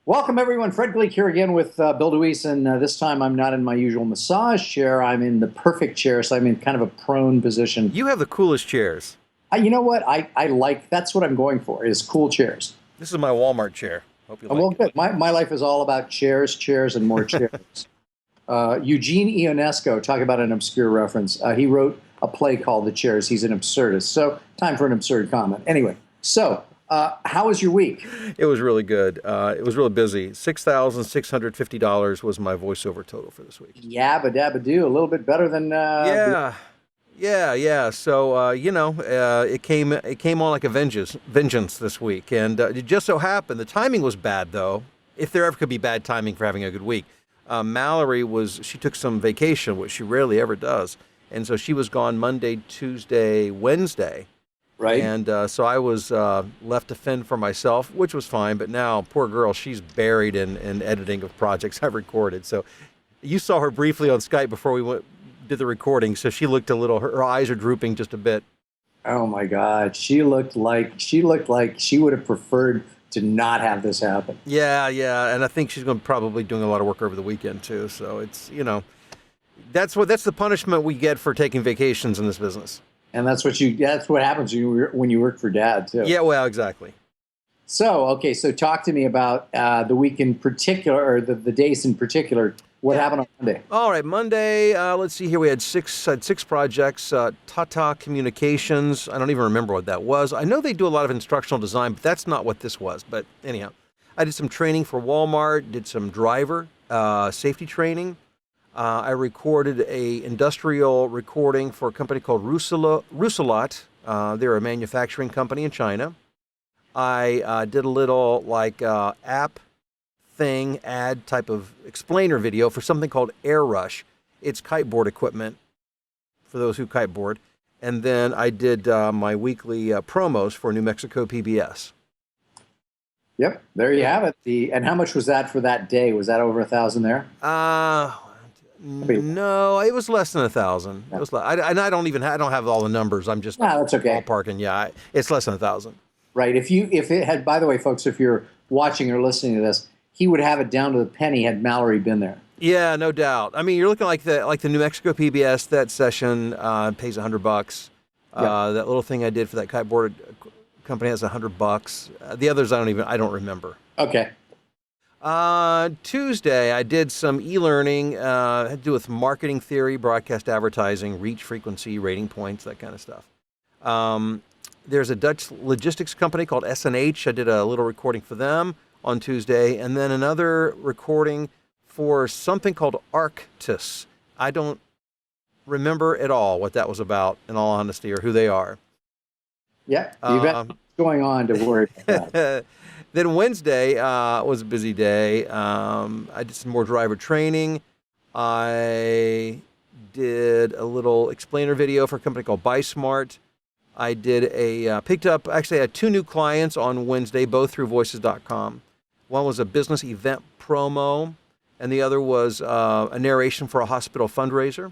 Welcome, everyone. Fred Gleek here again with Bill DeWeese, and this time I'm not in my usual massage chair. I'm in the perfect chair, so I'm in kind of a prone position. You have the coolest chairs. You know what? I like, that's what I'm going for, is cool chairs. This is my Walmart chair. Hope you Well, like good. My life is all about chairs, chairs, and more chairs. Eugene Ionesco, talk about an obscure reference. He wrote a play called The Chairs. He's an absurdist. So, time for an absurd comment. Anyway, how was your week? it. It was really good. It was really busy. $6,650 was my voiceover total for this week. Yabba dabba do, a little bit better than Yeah. So it came on like a vengeance this week, and it just so happened the timing was bad though. If there ever could be bad timing for having a good week, Mallory she took some vacation, which she rarely ever does, and so she was gone Monday, Tuesday, Wednesday. right. And so I was left to fend for myself, which was fine. But now, poor girl, she's buried in editing of projects I've recorded. So you saw her briefly on Skype before did the recording. So she looked a little, her eyes are drooping just a bit. Oh my God, she looked like she would have preferred to not have this happen. Yeah. And I think she's going to probably doing a lot of work over the weekend too. So it's, that's the punishment we get for taking vacations in this business. And that's what happens when you work for Dad too. Yeah, well, exactly. So talk to me about the week in particular, or the days in particular. What happened on Monday? All right, Monday. Let's see here. We had six projects. Tata Communications. I don't even remember what that was. I know they do a lot of instructional design, but that's not what this was. But anyhow, I did some training for Walmart. Did some driver safety training. I recorded a industrial recording for a company called Rousselot. They're a manufacturing company in China. I did a little app thing, ad type of explainer video for something called AirRush. It's kiteboard equipment for those who kiteboard. And then I did my weekly promos for New Mexico PBS. Yep, there you have it. And how much was that for that day? Was that over 1,000 there? No, it was less than 1,000. It was, I don't have all the numbers. I'm just No, that's okay. ballparking. Yeah, it's less than 1,000. Right. If it had, by the way, folks, if you're watching or listening to this, he would have it down to the penny had Mallory been there. Yeah, no doubt. I mean, you're looking like the New Mexico PBS. That session pays $100. That little thing I did for that kiteboard company has $100. The others I don't remember. Okay. Tuesday, I did some e-learning, had to do with marketing theory, broadcast advertising, reach, frequency, rating points, that kind of stuff. There's a Dutch logistics company called S&H. I did a little recording for them on Tuesday, and then another recording for something called Arctis. I don't remember at all what that was about, in all honesty, or who they are. Yeah, you've got what's going on to worry about that. Then Wednesday was a busy day. I did some more driver training. I did a little explainer video for a company called BuySmart. I did I had two new clients on Wednesday, both through voices.com. One was a business event promo, and the other was a narration for a hospital fundraiser.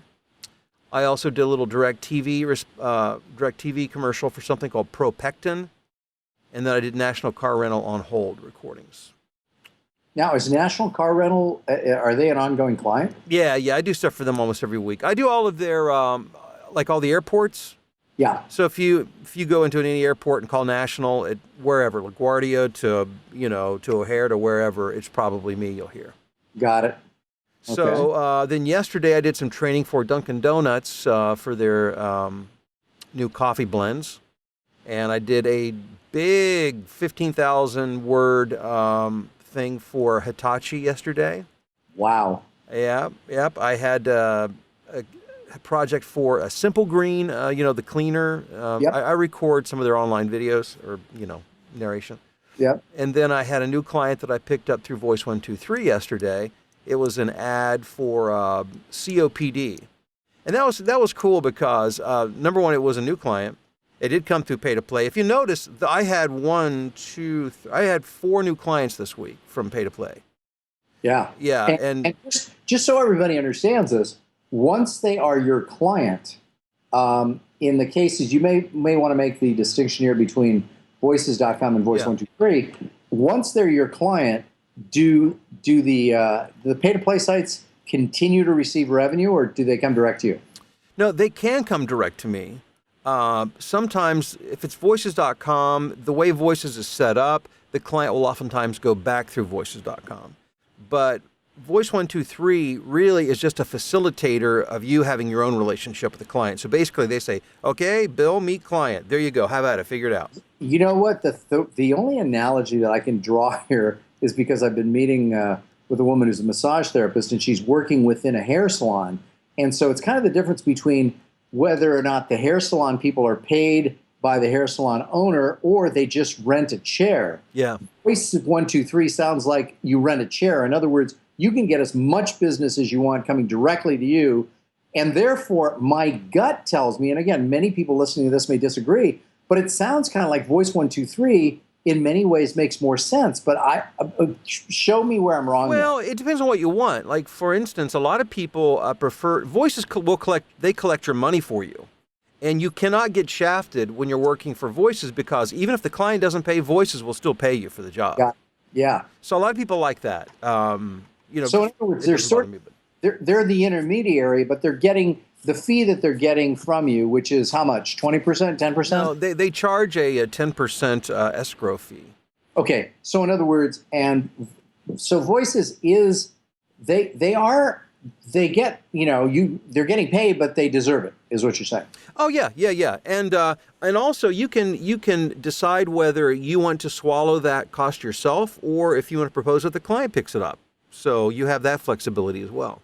I also did a little direct TV commercial for something called Propectin. And then I did National Car Rental on hold recordings. Now, is National Car Rental, are they an ongoing client? Yeah, I do stuff for them almost every week. I do all of their, like all the airports. Yeah. So if you go into any airport and call National at wherever, LaGuardia to O'Hare to wherever, it's probably me you'll hear. Got it. Okay. So then yesterday I did some training for Dunkin' Donuts for their new coffee blends. And I did a big 15,000 word thing for Hitachi yesterday. Wow. Yep. I had a project for a Simple Green, the cleaner. Yep. I record some of their online videos or, narration. Yep. And then I had a new client that I picked up through Voice 123 yesterday. It was an ad for COPD. And that was cool because, number one, it was a new client. It did come through pay to play. If you notice, I had I had 4 new clients this week from pay to play. Yeah. Yeah. And just so everybody understands this, once they are your client, in the cases, you may want to make the distinction here between voices.com and voice123. Once they're your client, do the pay to play sites continue to receive revenue, or do they come direct to you? No, they can come direct to me. Sometimes, if it's voices.com, the way Voices is set up, the client will oftentimes go back through voices.com. But Voice123 really is just a facilitator of you having your own relationship with the client. So basically, they say, okay, Bill, meet client. There you go. Have at it. Figure it out. You know what? The only analogy that I can draw here is because I've been meeting with a woman who's a massage therapist, and she's working within a hair salon. And so it's kind of the difference between whether or not the hair salon people are paid by the hair salon owner or they just rent a chair. Yeah. Voice123 sounds like you rent a chair. In other words, you can get as much business as you want coming directly to you. And therefore, my gut tells me, and again, many people listening to this may disagree, but it sounds kind of like Voice123 in many ways makes more sense. But show me where I'm wrong. Well, it depends on what you want. Like, for instance, a lot of people prefer Voices will collect your money for you. And you cannot get shafted when you're working for Voices, because even if the client doesn't pay, Voices will still pay you for the job. Yeah. So a lot of people like that. So in other words, they're the intermediary, but they're getting the fee that they're getting from you, which is how much? 20%, 10%? No, they charge a 10% escrow fee. Okay. So in other words, and so Voices is they're getting paid, but they deserve it, is what you're saying. Oh yeah. And also you can decide whether you want to swallow that cost yourself, or if you want to propose that the client picks it up. So you have that flexibility as well.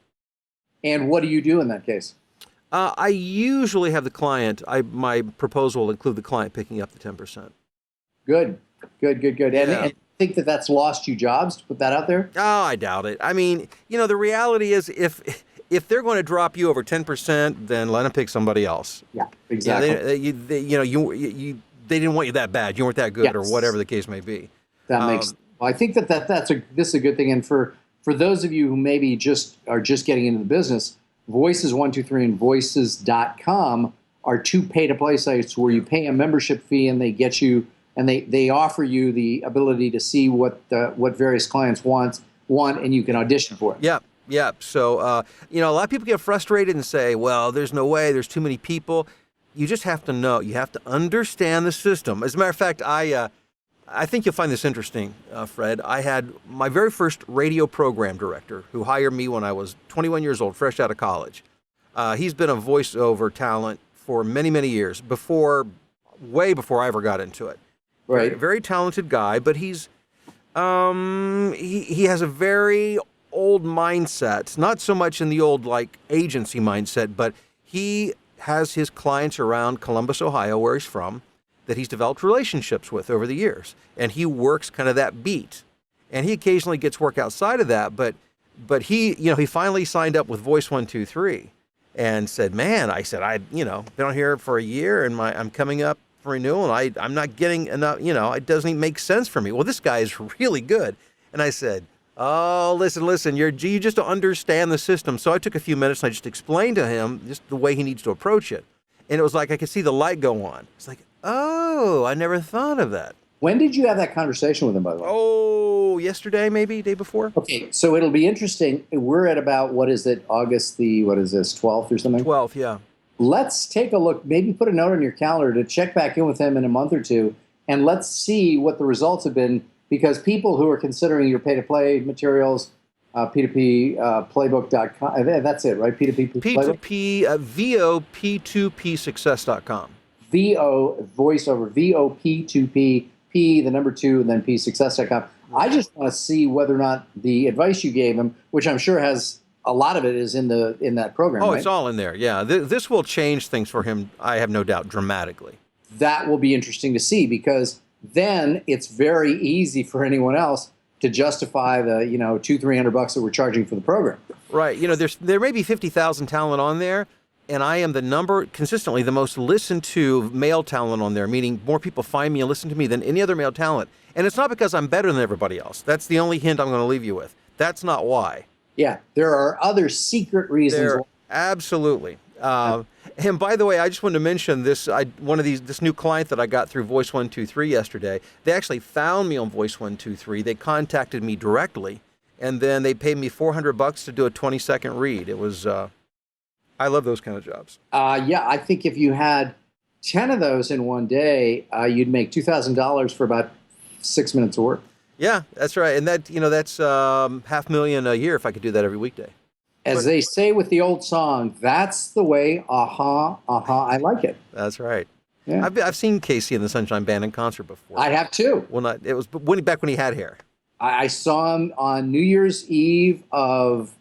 And what do you do in that case? I usually have the client. My proposal will include the client picking up the 10%. Good. And, Yeah. and think that that's lost you jobs to put that out there? Oh, I doubt it. I mean, the reality is if they're going to drop you over 10%, then let them pick somebody else. Yeah, exactly. They didn't want you that bad. You weren't that good, or whatever the case may be. That makes. Well, I think this is a good thing. And for those of you who maybe are just getting into the business, Voices123 and Voices.com are two pay-to-play sites where you pay a membership fee, and they get you, and they offer you the ability to see what various clients want, and you can audition for it. Yeah. So, a lot of people get frustrated and say, well, there's no way, there's too many people. You just have to know, you have to understand the system. As a matter of fact, I think you'll find this interesting, Fred. I had my very first radio program director who hired me when I was 21 years old, fresh out of college. He's been a voiceover talent for many, many years, way before I ever got into it. Right. Very talented guy, but he has a very old mindset, not so much in the old agency mindset, but he has his clients around Columbus, Ohio, where he's from, that he's developed relationships with over the years. And he works kind of that beat. And he occasionally gets work outside of that, but he finally signed up with Voice123 and said, man, I've been on here for a year, and I'm coming up for renewal, and I'm not getting enough, it doesn't even make sense for me. Well, this guy is really good. And I said, oh, listen, you just don't understand the system. So I took a few minutes and I just explained to him just the way he needs to approach it. And it was like I could see the light go on. It's like, oh, I never thought of that. When did you have that conversation with him, by the way? Oh, yesterday, maybe, day before. Okay, so it'll be interesting. We're at about, August 12th or something? 12th, yeah. Let's take a look, maybe put a note on your calendar to check back in with him in a month or two, and let's see what the results have been, because people who are considering your pay-to-play materials, P2P playbook.com, that's it, right? P2P playbook? P2P, P2Psuccess.com. voiceover, VOP2P, P, the number 2, and then Psuccess.com. I just want to see whether or not the advice you gave him, which I'm sure has a lot of it is in that program. Oh, right? It's all in there. Yeah, this will change things for him, I have no doubt, dramatically. That will be interesting to see, because then it's very easy for anyone else to justify the $200-300 that we're charging for the program. Right. There may be 50,000 talent on there, and I am consistently the most listened to male talent on there, meaning more people find me and listen to me than any other male talent. And it's not because I'm better than everybody else. That's the only hint I'm going to leave you with. That's not why. Yeah, there are other secret reasons. Absolutely. And And by the way, I just wanted to mention this. This new client that I got through Voice 123 yesterday. They actually found me on Voice 123. They contacted me directly, and then they paid me $400 to do a 20-second read. It was. I love those kind of jobs. Yeah, I think if you had 10 of those in one day, you'd make $2,000 for about 6 minutes of work. Yeah, that's right, and that's $500,000 a year if I could do that every weekday. As they say with the old song, that's the way. I like it. That's right. Yeah. I've seen Casey and the Sunshine Band in concert before. I have too. It was back when he had hair. I saw him on New Year's Eve of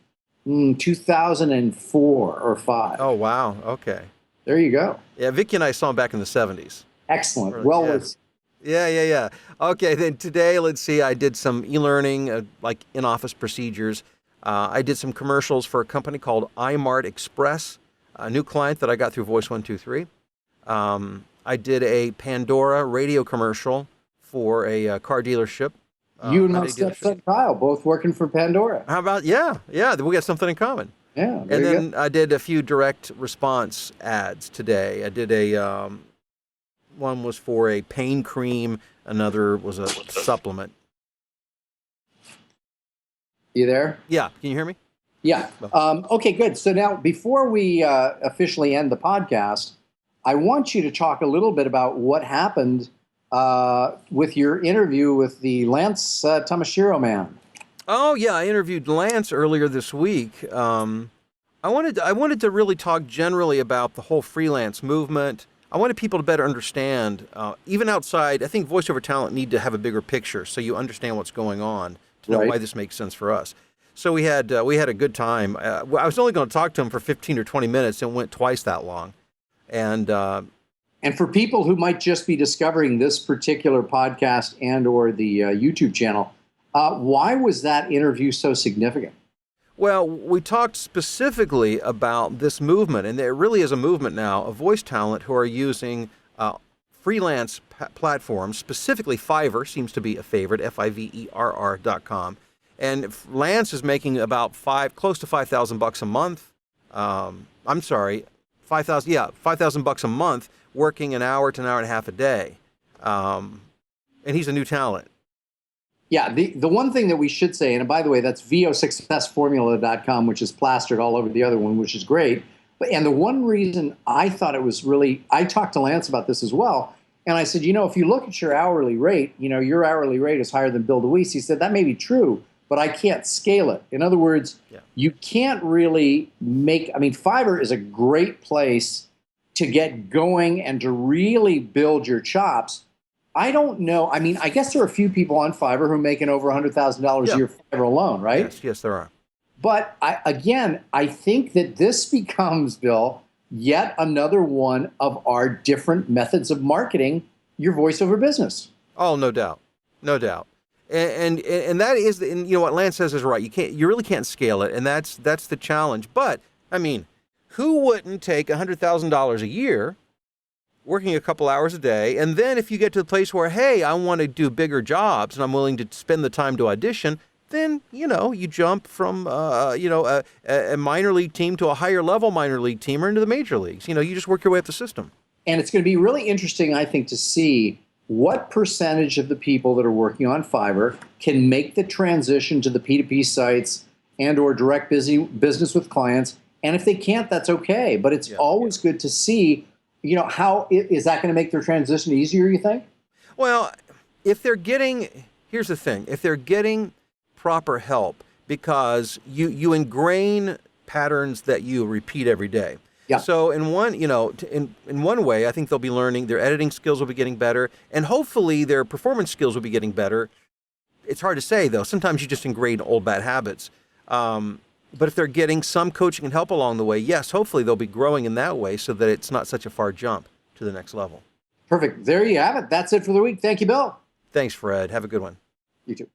2004 or 5. Oh, wow. Okay. There you go. Yeah, Vicky and I saw him back in the 70s. Excellent. Really, Well, yeah. Yeah. Okay, then today, let's see, I did some e-learning, like in-office procedures. I did some commercials for a company called iMart Express, a new client that I got through Voice 123. I did a Pandora radio commercial for a car dealership. You and my stepson Kyle, both working for Pandora. How about, yeah, we got something in common. Yeah. And then I did a few direct response ads today. I did one was for a pain cream, another was a supplement. You there? Yeah, can you hear me? Yeah. Okay, good. So now, before we officially end the podcast, I want you to talk a little bit about what happened with your interview with the Lance Tamashiro man. Oh yeah, I interviewed Lance earlier this week. I wanted to really talk generally about the whole freelance movement. I wanted people to better understand, even outside. I think voiceover talent need to have a bigger picture so you understand what's going on to know why this makes sense for us. So we had a good time. I was only going to talk to him for 15 or 20 minutes, and it went twice that long. And for people who might just be discovering this particular podcast and or the YouTube channel, why was that interview so significant? Well, we talked specifically about this movement, and there really is a movement now of voice talent who are using freelance platforms. Specifically, Fiverr seems to be a favorite, Fiverr.com. And Lance is making about close to $5,000 a month. I'm sorry, $5,000 a month, working an hour to an hour and a half a day. And he's a new talent. Yeah, the one thing that we should say, and by the way, that's vosuccessformula.com, which is plastered all over the other one, which is great. And the one reason I thought it was I talked to Lance about this as well, and I said, if you look at your hourly rate, your hourly rate is higher than Bill DeWeese. He said, that may be true, but I can't scale it. In other words, you can't really Fiverr is a great place to get going and to really build your chops. I don't know. I guess there are a few people on Fiverr who are making over $100,000 a year Fiverr alone, right? Yes, there are. But I think that this becomes, Bill, yet another one of our different methods of marketing your voiceover business. Oh, no doubt. And that is, what Lance says is right. You really can't scale it, and that's the challenge. But who wouldn't take $100,000 a year, working a couple hours a day, and then if you get to the place where, hey, I want to do bigger jobs and I'm willing to spend the time to audition, then you jump from a minor league team to a higher level minor league team or into the major leagues. You just work your way up the system. And it's going to be really interesting, I think, to see what percentage of the people that are working on Fiverr can make the transition to the P2P sites and or direct business with clients. And if they can't, that's okay. But it's always good to see, how is that going to make their transition easier, you think? Well, here's the thing, if they're getting proper help, because you ingrain patterns that you repeat every day. Yeah. So in one way, I think they'll be learning, their editing skills will be getting better, and hopefully their performance skills will be getting better. It's hard to say, though. Sometimes you just ingrain old bad habits. But if they're getting some coaching and help along the way, yes, hopefully they'll be growing in that way so that it's not such a far jump to the next level. Perfect. There you have it. That's it for the week. Thank you, Bill. Thanks, Fred. Have a good one. You too.